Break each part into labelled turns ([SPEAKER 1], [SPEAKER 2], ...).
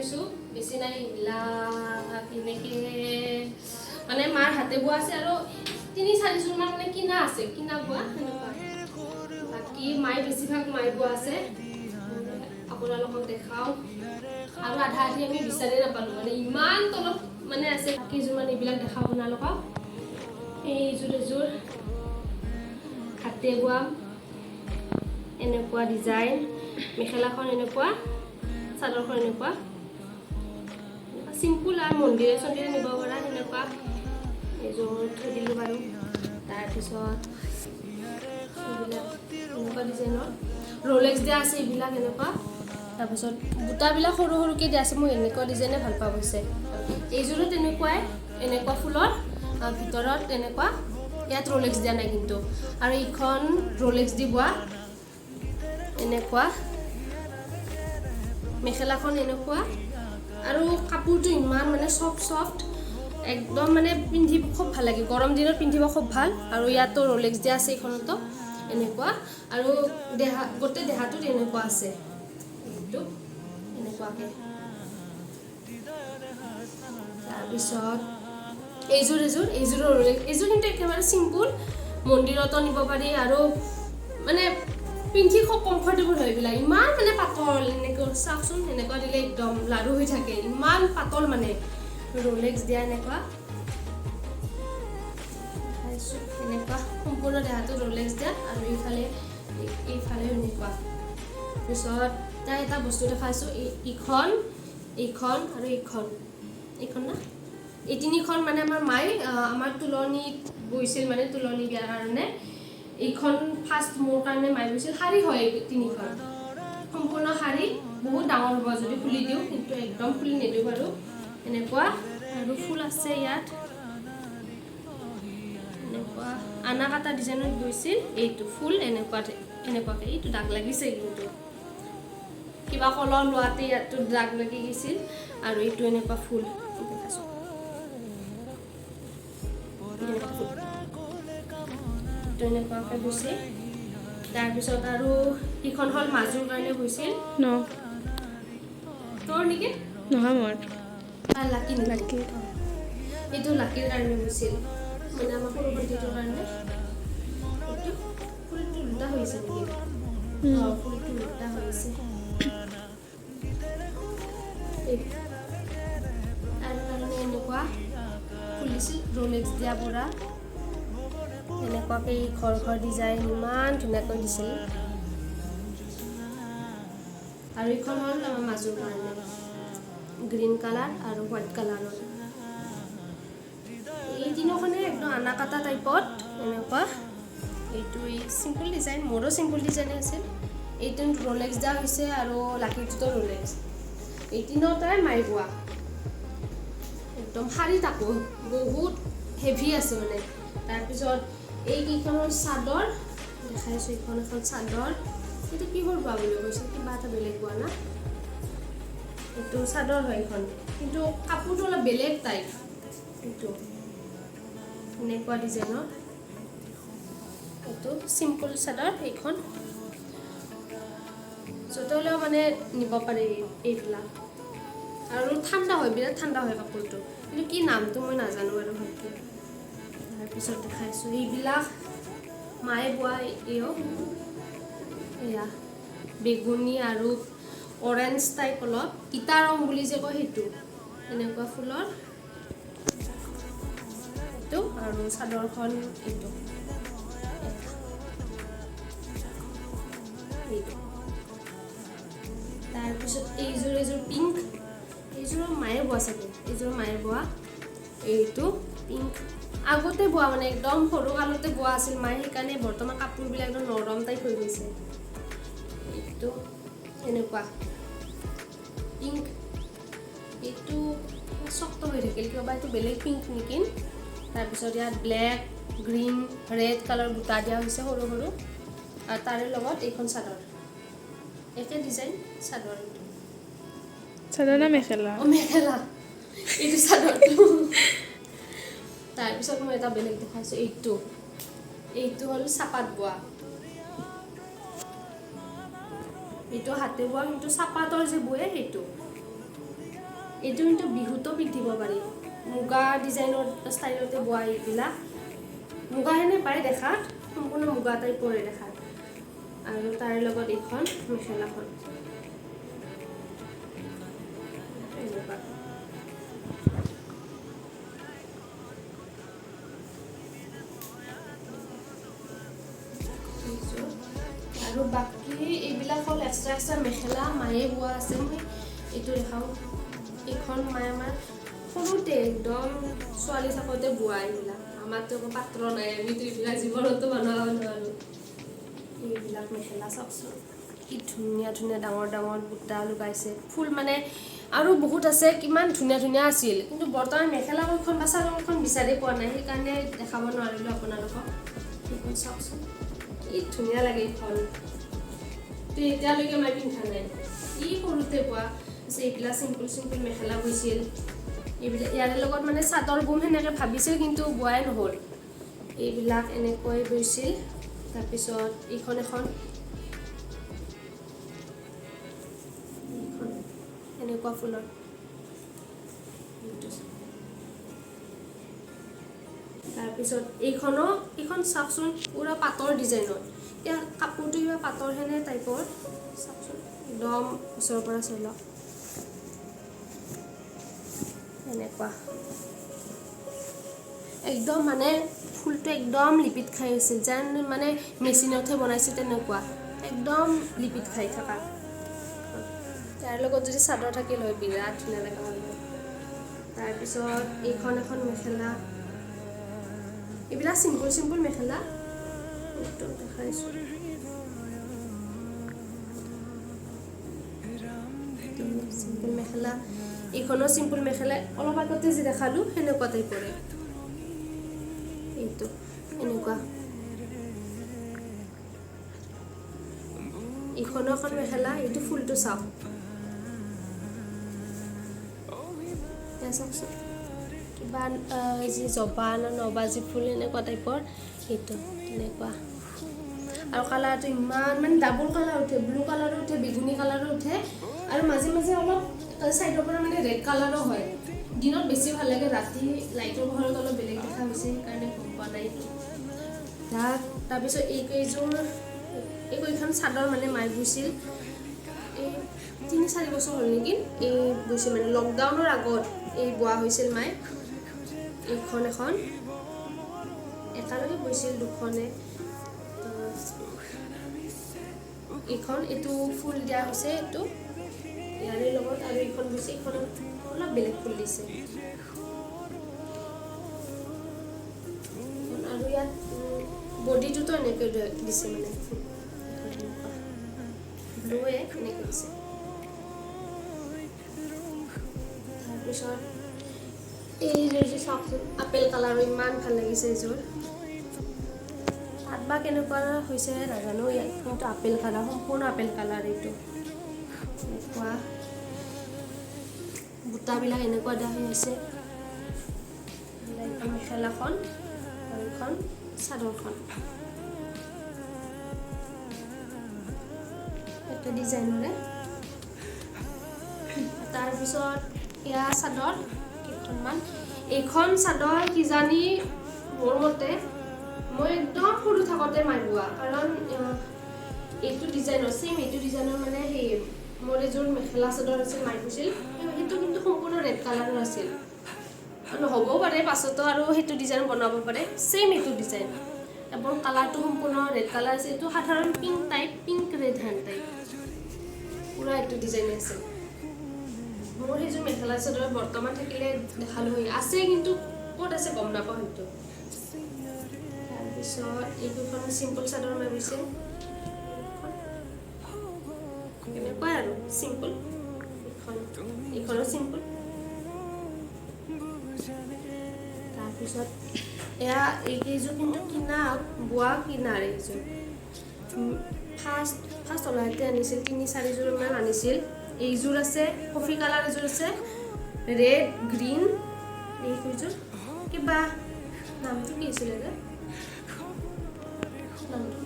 [SPEAKER 1] আনিছোঁ বেছি নাই এইবিলাক এনেকৈ মানে মাৰ হাতে বোৱা আছে আৰু 3-4 যোৰমান মানে কিনা আছে কিনা বোৱা সেনেকুৱা বাকী মায়ে বেছিভাগ মায়ে বোৱা আছে আপোনালোকক দেখাওঁ আৰু আধা আধি আমি বিচাৰি নাপালোঁ মানে ইমান তলত মানে আছে কেইযোৰমান এইবিলাক দেখাওঁ আপোনালোকক এইযোৰ এযোৰ হাতে বোৱা এনেকুৱা ডিজাইন মেখেলাখন এনেকুৱা চাদৰখন এনেকুৱা চিম্পুল আৰু মন্দিৰে চন্দিৰে নিব পৰা সেনেকুৱা এইযোৰ থৈ দিলোঁ বাৰু তাৰপিছত এইবিলাক এনেকুৱা ডিজাইনৰ ৰোলেক্স দিয়া আছে এইবিলাক এনেকুৱা তাৰপিছত বুটাবিলাক সৰু সৰুকৈ দিয়া আছে মই এনেকুৱা ডিজাইনে ভাল পাওঁ হৈছে এইযোৰো তেনেকুৱাই এনেকুৱা ফুলৰ ভিতৰত এনেকুৱা ইয়াত ৰোলেক্স দিয়া নাই কিন্তু আৰু এইখন ৰোলেক্স দি বোৱা এনেকুৱা মেখেলাখন এনেকুৱা আৰু কাপোৰটো ইমান মানে সফ্ট একদম মানে পিন্ধিব খুব ভাল লাগে গৰম দিনত পিন্ধিব খুব ভাল আৰু ইয়াতো ৰোলেক্স দিয়া আছে এইখনতো এনেকুৱা আৰু দেহা গোটেই দেহাটোত এনেকুৱা আছে এইটো এনেকুৱাকৈ তাৰপিছত এইযোৰ ৰোলেক্স এইযোৰ কিন্তু একেবাৰে চিম্পুল মন্দিৰতো নিব পাৰি আৰু মানে পিন্ধি খুব কমফৰ্টেবল হয় এইবিলাক ইমান মানে পাতল এনেকৈ চাওকচোন এনেকুৱা দিলে একদম লাড়ু হৈ থাকে ইমান পাতল মানে ৰোলেক্স দিয়া এনেকুৱা এনেকুৱা সম্পূৰ্ণ দেহাটো ৰোলেক্স দিয়া আৰু এইফালে এনেকুৱা তাৰপিছত তাই এটা বস্তু দেখাইছোঁ এইখন আৰু এইখন না এই তিনিখন মানে আমাৰ মায়ে আমাৰ তুলনীত বৈছিল মানে তুলনী দিয়াৰ কাৰণে এইখন ফাৰ্ষ্ট মোৰ কাৰণে মায়ে বৈছিল শাৰী হয় এই তিনিখন সম্পূৰ্ণ শাৰী বহুত ডাঙৰ হ'ব যদি খুলি দিওঁ কিন্তু একদম খুলি নিদিওঁ বাৰু এনেকুৱা আৰু ফুল আছে ইয়াত এনেকুৱা আনা কাটা ডিজাইনত বৈছিল এইটো ফুল এনেকুৱাকৈ এইটো দাগ লাগিছে কিন্তু কিবা কলৰ লোৱাতে ইয়াতো দাগ লাগি গৈছিল আৰু এইটো এনেকুৱা ফুল দেখাইছোঁ এনেকুৱাকৈ বৈছে তাৰপিছত আৰু এইখন হ'ল মাজুৰ কাৰণে বৈছিল তোৰ নেকি
[SPEAKER 2] নহয় মোৰ
[SPEAKER 1] লাকি এইটো লাকিৰ কাৰণে বৈছিল মানে আমাৰ সৰু ভণ্টিটোৰ কাৰণে এইটো ফুলটো উল্টা হৈছে নেকি ফুলটো উল্টা হৈছে তাৰ কাৰণে এনেকুৱা ফুলিছিল ৰোলেক্স দিয়া পৰা এনেকুৱাকৈ ঘৰ ডিজাইন ইমান ধুনীয়াকৈ দিছিল আৰু এইখন হ'ল আমাৰ মাজুৰ কাৰণে গ্ৰীণ কালাৰ আৰু হোৱাইট কালাৰৰ এই তিনিখনে একদম আনা কাটা টাইপত এনেকুৱা এইটো চিম্পল ডিজাইন মোৰো চিম্পল ডিজাইনে আছিল এইটো ৰোলেক্স দিয়া হৈছে আৰু লাকিটোতো ৰোলেক্স এই তিনিটাই মাৰি বোৱা একদম শাৰী তাকো বহুত হেভি আছে মানে তাৰপিছত এইকেইখনৰ চাদৰ দেখাইছোঁ এইখন এখন চাদৰ এইটো কিহৰ বোৱা বুলি কৈছে কিবা এটা বেলেগ বোৱা না এইটো চাদৰ হয় এইখন কিন্তু কাপোৰটো অলপ বেলেগ টাইপ এইটো এনেকুৱা ডিজাইনৰ এইটো চিম্পল চাদৰ এইখন য'তে হ'লেও মানে নিব পাৰে এইবিলাক আৰু ঠাণ্ডা হয় বিৰাট ঠাণ্ডা হয় কাপোৰটো কিন্তু কি নামটো মই নাজানো আৰু ভালকৈ তাৰপিছত দেখাইছোঁ এইবিলাক মায়ে বোৱা এয়া বেগুনী আৰু অৰেঞ্জ টাইপ অলপ ইটা ৰং বুলি যে কয় সেইটো এনেকুৱা ফুলৰ এইটো আৰু চাদৰখন এইটো তাৰপিছত এইযোৰ পিংক এইযোৰৰ মায়ে বোৱা চাগে এইযোৰ মায়ে বোৱা এইটো পিংক আগতে বোৱা মানে একদম সৰু কালতে বোৱা আছিল মায়ে সেইকাৰণে বৰ্তমান কাপোৰবিলাক একদম নৰম টাইপ হৈ গৈছে এইটো এনেকুৱা পিংক এইটো শক্ত হৈ থাকিল কিবা এইটো বেলেগ পিংক নেকি তাৰপিছত ইয়াত ব্লেক গ্ৰীণ ৰেড কালাৰ বুটা দিয়া হৈছে সৰু সৰু আৰু তাৰে লগত এইখন চাদৰ একে ডিজাইন চাদৰ
[SPEAKER 2] চাদৰ না মেখেলা
[SPEAKER 1] মেখেলা এইটো চাদৰটো তাৰপিছত মই এটা বেলেগ দেখাইছোঁ এইটো হ'ল চাপাত বোৱা এইটো হাতে বোৱা কিন্তু চাপাতৰ যে বোৱে সেইটো এইটো কিন্তু বিহুতো পিন্ধিব পাৰি মুগা ডিজাইনৰ ষ্টাইলতে বোৱা এইবিলাক মুগা হেনে পায় দেখাত সম্পূৰ্ণ মুগা টাইপৰে দেখাত আৰু তাৰ লগত এইখন মেখেলাখন এনেকুৱা আৰু বাকী এইবিলাক হ'ল এক্সট্ৰা এক্সট্ৰা মেখেলা মায়ে বোৱা আছে মই এইটো দেখাওঁ এইখন মায়ে আমাৰ সৰুতে একদম ছোৱালী থাকোঁতে বোৱা এইবিলাক আমাৰতো একো পাত্ৰ নাই আমিতো এইবিলাক জীৱনতো বনাব নোৱাৰোঁ এইবিলাক মেখেলা চাওকচোন কি ধুনীয়া ধুনীয়া ডাঙৰ ডাঙৰ বুটা লগাইছে ফুল মানে আৰু বহুত আছে কিমান ধুনীয়া ধুনীয়া আছিল কিন্তু বৰ্তমান মেখেলা কোনখন বা চাদৰখন বিচাৰি পোৱা নাই সেইকাৰণে দেখাব নোৱাৰিলোঁ আপোনালোকক এইখন চাওকচোন কি ধুনীয়া লাগে এইখন তো এতিয়ালৈকে মই পিন্ধা নাই ই সৰুতে পোৱা এইবিলাক চিম্পুল চিম্পুল মেখেলা বৈছিল এইবিলাক ইয়াৰ লগত মানে চাদৰ বুম সেনেকৈ ভাবিছিল কিন্তু বোৱাই নহ'ল এইবিলাক এনেকৈ বৈছিল তাৰপিছত এইখন এখন এনেকুৱা ফুলৰ তাৰপিছত এইখন চাওকচোন পুৰা পাতৰ ডিজাইনৰ এতিয়া কাপোৰটো কিবা পাতৰ হেনে টাইপৰ চাওকচোন একদম ওচৰৰ পৰা চাই লওক এনেকুৱা একদম মানে ফুলটো একদম লিপিত খাই আছিল যেন মানে মেচিনতহে বনাইছে তেনেকুৱা একদম লিপিত খাই থকা তাৰ লগত যদি চাদৰ থাকিল হয় বিৰাট ধুনীয়া লগা হ'ল তাৰপিছত এইখন এখন মেখেলা এইবিলাক চিম্পুল চিম্পুল মেখেলা একদম দেখাইছোঁ চিম্পুল মেখেলা এইখনো চিম্পুল মেখেলা অলপ আগতে যে দেখালোঁ সেনেকুৱা টাইপৰে এইটো এনেকুৱা এইখনো এখন মেখেলা এইটো ফুলটো চাওক চাওকচোন কিবা যি জবা নবাজী ফুল এনেকুৱা টাইপৰ সেইটো তেনেকুৱা আৰু কালাৰটো ইমান মানে ডাবল কালাৰ উঠে ব্লু কালাৰো উঠে বেগুনী কালাৰো উঠে আৰু মাজে মাজে অলপ চাইডৰ পৰা মানে ৰেড কালাৰো হয় দিনত বেছি ভাল লাগে ৰাতি লাইটৰ পোহৰত অলপ বেলেগ দেখা হৈছে সেইকাৰণে গম পোৱা নাই তাৰপিছত এইকেইখন চাদৰ মানে মায়ে বৈছিল এই 3-4 বছৰ হ'ল নেকি এই বৈছিল মানে লকডাউনৰ আগত এই বোৱা হৈছিল মায়ে এইখন এখন একেলগে বৈছিল দুখনে এইখন এইটো ফুল দিয়া হৈছে এইটো ইয়াৰে লগত আৰু এইখন বৈছে এইখনত অলপ বেলেগ ফুল দিছে আৰু ইয়াত বডিটোতো এনেকৈ দিছে মানে ব্লুৱে এনেকৈ দিছে তাৰপিছত এইযোৰ যে চাওকচোন আপেল কালাৰো ইমান ভাল লাগিছে এইযোৰ তাত বা কেনেকুৱা হৈছে নাজানো ইয়াত কিন্তু আপেল কালাৰ সম্পূৰ্ণ আপেল কালাৰ এইটো এনেকুৱা বুটাবিলাক এনেকুৱা দিয়া হৈ আছে মেখেলাখন আৰু এখন চাদৰখন এটা ডিজাইনৰে তাৰপিছত এয়া চাদৰ কেইখনমান এইখন চাদৰ কিজানি মোৰ মতে মই একদম সৰু থাকোঁতে মাই বোৱা কাৰণ এইটো ডিজাইনৰ ছেইম এইটো ডিজাইনৰ মানে সেই মোৰ এযোৰ মেখেলা চাদৰ আছিল মাই বৈছিল সেইটো কিন্তু সম্পূৰ্ণ ৰেড কালাৰৰ আছিল নহ'বও পাৰে পাছতো আৰু সেইটো ডিজাইন বনাব পাৰে ছেইম এইটো ডিজাইন এবং কালাৰটো সম্পূৰ্ণ ৰেড কালাৰ আছে এইটো সাধাৰণ pink type pink red hand type পুৰা এইটো ডিজাইন আছে মোৰ সেইযোৰ মেখেলা চাদৰ বৰ্তমান থাকিলে দেখালোঁ হৈ আছে কিন্তু ক'ত আছে গম নাপাওঁ সেইটো তাৰপিছত এইকেইখন চিম্পুল চাদৰ মাই বৈছে এনেকুৱাই আৰু চিম্পুল এইখনো চিম্পুল তাৰপিছত এয়া এইকেইযোৰ কিন্তু কিনা বোৱা কিনাৰ এইযোৰ ফাৰ্ষ্ট ওলাওঁতে আনিছিল 3-4 যোৰমান আনিছিল এইযোৰ আছে কফি কালাৰ এযোৰ আছে ৰেড গ্ৰীণ এইযোৰ কিবা নামটো কি আছিলে যে নামটো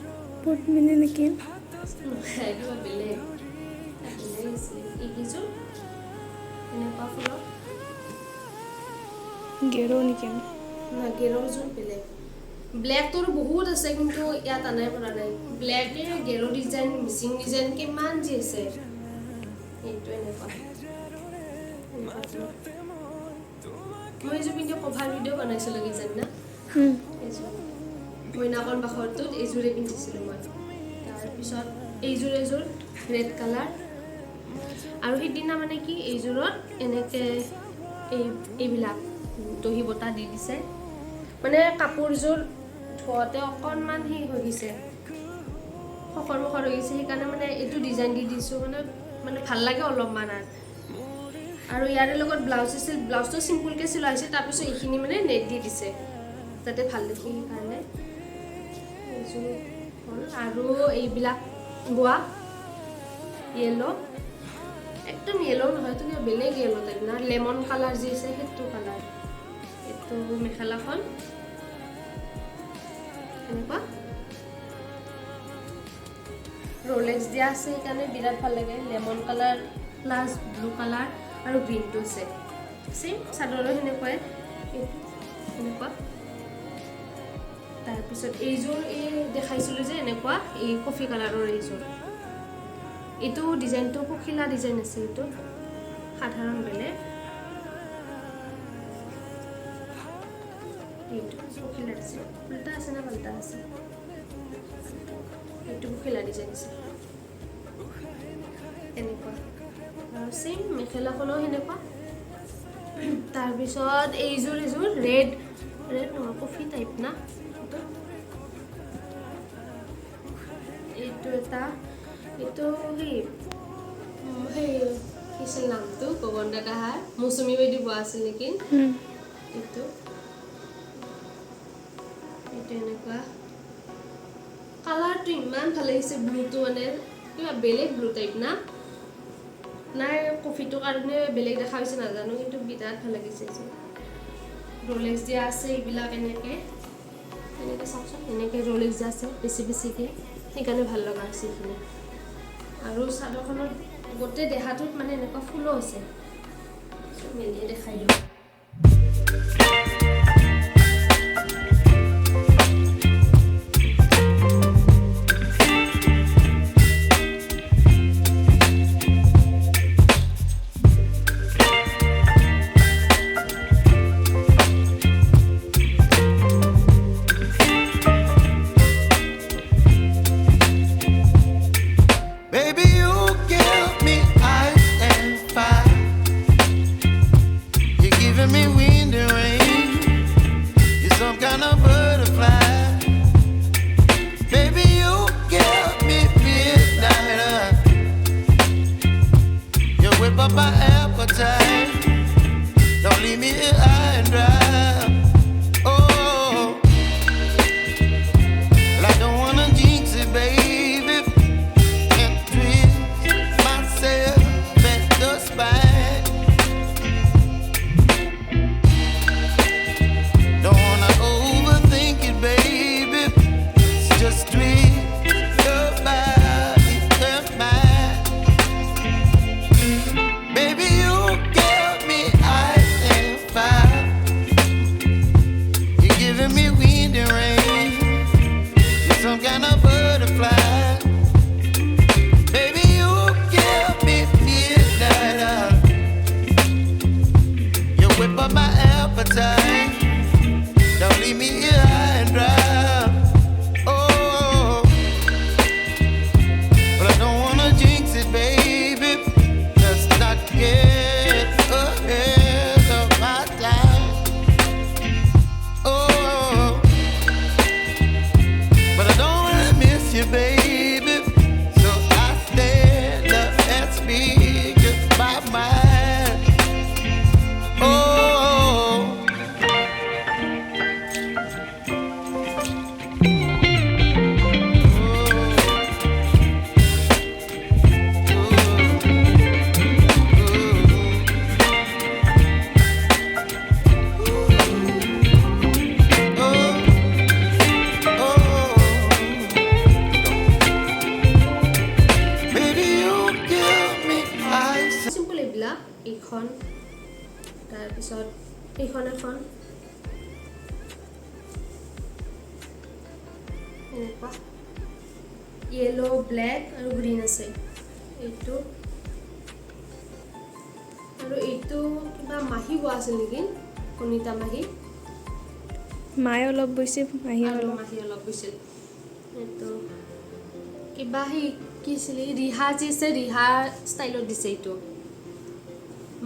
[SPEAKER 2] পদ্মিনী নেকি
[SPEAKER 1] কিবা বেলেগ এইকেইযোৰ এনেকুৱা ফুলৰ
[SPEAKER 2] গেৰো নেকি আমি
[SPEAKER 1] গেৰৰযোৰ বেলেগ ব্লেকটোৰ বহুত আছে কিন্তু ইয়াত আনাই পৰা নাই ব্লেকে গেৰো ডিজাইন মিচিং ডিজাইন কিমান যি আছে এইটো এনেকুৱা মই এইযোৰ পিন্ধি কভাৰ ভিডিঅ' বনাইছিলোঁ কিজানি না এইযোৰ মইনাকণ বাখৰটোত এইযোৰে পিন্ধিছিলোঁ মই তাৰপিছত এইযোৰ ৰেড কালাৰ আৰু সেইদিনা মানে কি এইযোৰত এনেকৈ এইবিলাক দহি বটা দি দিছে মানে কাপোৰযোৰ ধোৱাতে অকণমান সেই হৈ গৈছে খখৰ মখৰ হৈ গৈছে সেইকাৰণে মানে এইটো ডিজাইন দি দিছোঁ মানে ভাল লাগে অলপমান আৰু ইয়াৰে লগত ব্লাউজ আছিল ব্লাউজটো চিম্পুলকৈ চিলোৱা হৈছে তাৰপিছত এইখিনি মানে নেট দি দিছে যাতে ভাল দেখি সেইকাৰণে এইযোৰ হ'ল আৰু এইবিলাক বোৱা য়েল্ল' একদম য়েল্ল' নহয় তো কিবা বেলেগ য়েল্ল' টাইপ না লেমন কালাৰ যি আছে সেইটো কালাৰ এইটো মেখেলাখন এনেকুৱা ৰোলেক্স দিয়া আছে সেইকাৰণে বিৰাট ভাল লাগে lemon colour plus blue colour আৰু গ্ৰীণটো আছে চেম চাদৰো সেনেকুৱাই এইটো এনেকুৱা তাৰপিছত এইযোৰ এই দেখাইছিলোঁ যে এনেকুৱা এই কফি কালাৰৰ এইযোৰ এইটো ডিজাইনটো পখিলা ডিজাইন আছে এইটো সাধাৰণ বেলেগ এইটো পখিলা আছে উল্টা আছে না পাল্টা আছে এইটো পখিলা ডিজাইন আছে এনেকুৱা আৰু চেম মেখেলাখনো সেনেকুৱা তাৰপিছত এইযোৰ ৰেড নহয় কফি টাইপ না এইটো এটা এইটো সেই কিছিল নামটো গগন্দা কাহাৰ মৌচুমী বাইদেউ বোৱা আছিল নেকি এইটো এনেকুৱা কালাৰটো ইমান ভাল লাগিছে ব্লুটো মানে কিবা বেলেগ ব্লু টাইপ না নাই কফিটোৰ কাৰণে বেলেগ দেখা হৈছে নাজানো কিন্তু বিৰাট ভাল লাগিছে ৰোলেক্স দিয়া আছে এইবিলাক এনেকৈ চাওকচোন এনেকৈ ৰোলেক্স দিয়া আছে বেছিকৈ সেইকাৰণে ভাল লগা হৈছে এইখিনি আৰু চাদৰখনত গোটেই দেহাটোত মানে এনেকুৱা ফুলো আছে মেলিয়ে দেখাই দিওঁ এখন, তাৰপিছত এইখন এখন, এনেকুৱা য়েলো, ব্লেক আৰু গ্ৰীণ আছে। এইটো আৰু এইটো কিবা মাহী বোৱা আছিল নেকি, কণিতা মাহী,
[SPEAKER 2] মায়ে অলপ বৈছে, মাহী
[SPEAKER 1] আৰু
[SPEAKER 2] অলপ।
[SPEAKER 1] মাহী অলপ গৈছিল। এইটো কিবা সেই কি আছিল, ৰিহা যি আছে ৰিহা ষ্টাইলত দিছে। এইটো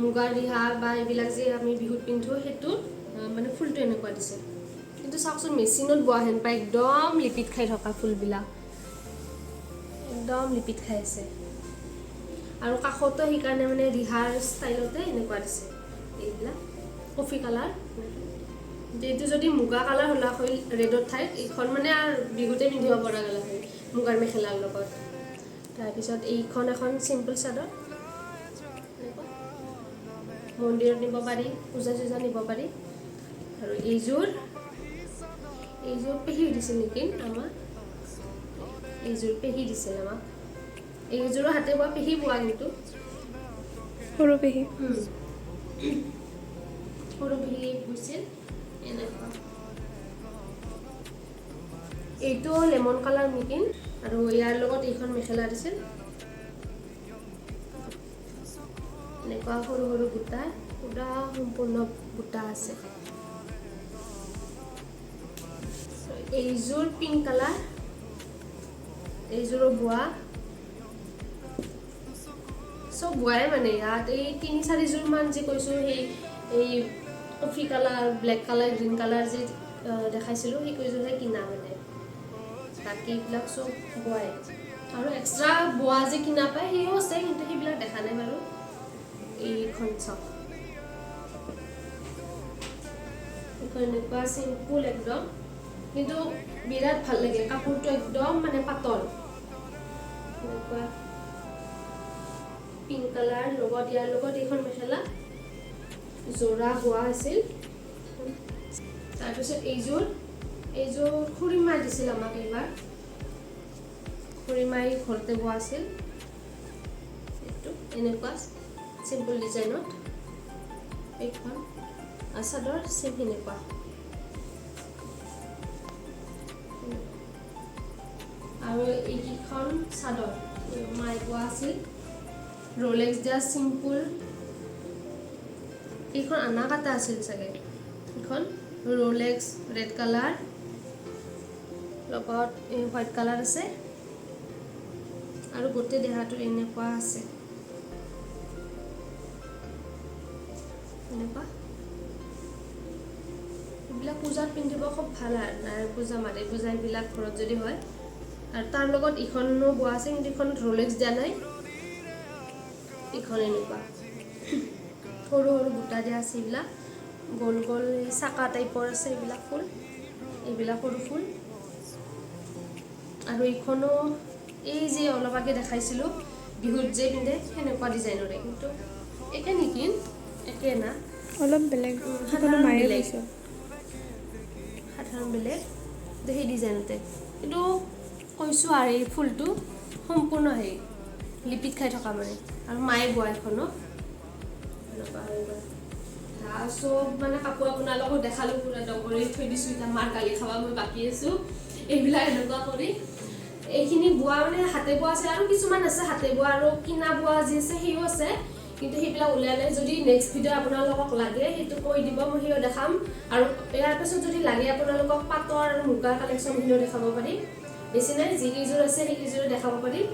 [SPEAKER 1] মুগাৰ ৰিহা বা এইবিলাক যে আমি বিহুত পিন্ধো সেইটো মানে ফুলটো এনেকুৱা দিছে। কিন্তু চাওকচোন মেচিনত বোৱা হেন পায়, একদম লিপিত খাই থকা ফুলবিলাক, একদম লিপিত খাই আছে। আৰু কাষতো সেইকাৰণে মানে ৰিহাৰ ষ্টাইলতে এনেকুৱা দিছে। এইবিলাক কফি কালাৰ, এইটো যদি মুগা কালাৰ হ'লা হয় ৰেডৰ ঠাইত, এইখন মানে আৰু বিহুতে পিন্ধিব পৰা গ'লা হয় মুগাৰ মেখেলাৰ লগত। তাৰপিছত এইখন এখন চিম্পল চাদৰ, এনেকুৱা মন্দিৰত নিব পাৰি, পূজা চূজা নিব পাৰি। আৰু এইযোৰ পেহী দিছিল নেকি আমাক, এইযোৰ পেহী দিছিল আমাক। এইযোৰো হাতে বোৱা, পেহী বোৱা কিন্তু
[SPEAKER 2] সৰু পেহী।
[SPEAKER 1] সৰু পেহী বৈছিল এনেকুৱা। এইটো লেমন কালাৰ নেকি, আৰু ইয়াৰ লগত এইখন মেখেলা দিছিল। এনেকুৱা সৰু সৰু বুটা, পুৰা সম্পূৰ্ণ বুটা আছে। এইযোৰ পিংক কালাৰ, এইযোৰো বোৱা, চব বোৱাই মানে ইয়াত। এই 3-4 মান যে কৈছোঁ, এই coffee colour, black colour, green colour যে দেখাইছিলোঁ, সেই কেইযোৰহে কিনা মানে, বাকী এইবিলাক চব বোৱাই। আৰু এক্সট্ৰা বোৱা যে কিনা পায় সেইও আছে, কিন্তু সেইবিলাক দেখা নাই বাৰু। এইখন চাওক, এইখন এনেকুৱা চিম্পুল একদম, কিন্তু বিৰাট ভাল লাগে কাপোৰটো, একদম মানে পাতল। এনেকুৱা পিংক কালাৰ লগত, ইয়াৰ লগত এইখন মেখেলা জোৰা বোৱা আছিল। তাৰপিছত এইযোৰ খুৰীমাই দিছিল আমাক এইবাৰ, খুৰীমাই ঘৰতে বোৱা আছিল। এইটো এনেকুৱা চিম্পল ডিজাইনত, এইখন চাদৰ চেম সেনেকুৱা। আৰু এইকেইখন চাদৰ মাই বোৱা আছিল, ৰোলেক্স দিয়া চিম্পুল। এইখন আনা কাটা আছিল চাগে, এইখন ৰোলেক্স ৰেড কালাৰ লগত হোৱাইট কালাৰ আছে, আৰু গোটেই দেহাটো এনেকুৱা আছে, এনেকুৱা। এইবিলাক পূজাত পিন্ধিব খুব ভাল, আৰু নাৰায়ণ পূজা, মাধৱী পূজা এইবিলাক ঘৰত যদি হয়। আৰু তাৰ লগত ইখনো বোৱা আছে, কিন্তু ইখনত ৰোলেক্স দিয়া নাই। এইখন এনেকুৱা সৰু সৰু বুটা দিয়া আছে, এইবিলাক গোল গোল চাকা টাইপৰ আছে, এইবিলাক ফুল, এইবিলাক সৰু ফুল। আৰু এইখনো এই যে অলপ আগে দেখাইছিলোঁ বিহুত যে পিন্ধে সেনেকুৱা ডিজাইনৰে, কিন্তু একে নেকি, একে না,
[SPEAKER 2] অলপ বেলেগ,
[SPEAKER 1] সাধাৰণ
[SPEAKER 2] মায়ে
[SPEAKER 1] বেলেগ,
[SPEAKER 2] বৈছে।
[SPEAKER 1] সাধাৰণ বেলেগ, সেই ডিজাইনতে। কিন্তু কৈছোঁ আৰু এই ফুলটো সম্পূৰ্ণ হেৰি লিপিত খাই থকা মানে, আৰু মায়ে বোৱা এখনো এনেকুৱা হৈ গ'ল। চব মানে কাপোৰ আপোনালোকক দেখালোঁ, পুৰা ডগৰি থৈ দিছোঁ, এতিয়া মাৰ গালি খাবা মই বাকী আছোঁ। এইবিলাক এনেকুৱা কৰি এইখিনি বোৱা মানে হাতে বোৱা আছে, আৰু কিছুমান আছে হাতে বোৱা আৰু কিনা বোৱা যি আছে সেইও আছে, কিন্তু সেইবিলাক উলিয়ালে যদি নেক্সট ভিডিঅ' আপোনালোকক লাগে সেইটো কৈ দিব, মই সেইও দেখাম। আৰু ইয়াৰ পাছত যদি লাগে আপোনালোকক পাটৰ আৰু মুগাৰ কালেকশ্যনখিনিও দেখাব পাৰিম। বেছি নাই, যিকেইযোৰ আছে সেইকেইযোৰে দেখাব পাৰিম।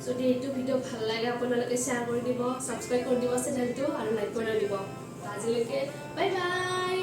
[SPEAKER 1] যদি এইটো ভিডিঅ' ভাল লাগে আপোনালোকে শ্বেয়াৰ কৰি দিব, ছাবস্ক্ৰাইব কৰি দিব চেনেলটো, আৰু লাইক কৰি দিব। আজিলৈকে বাই বাই।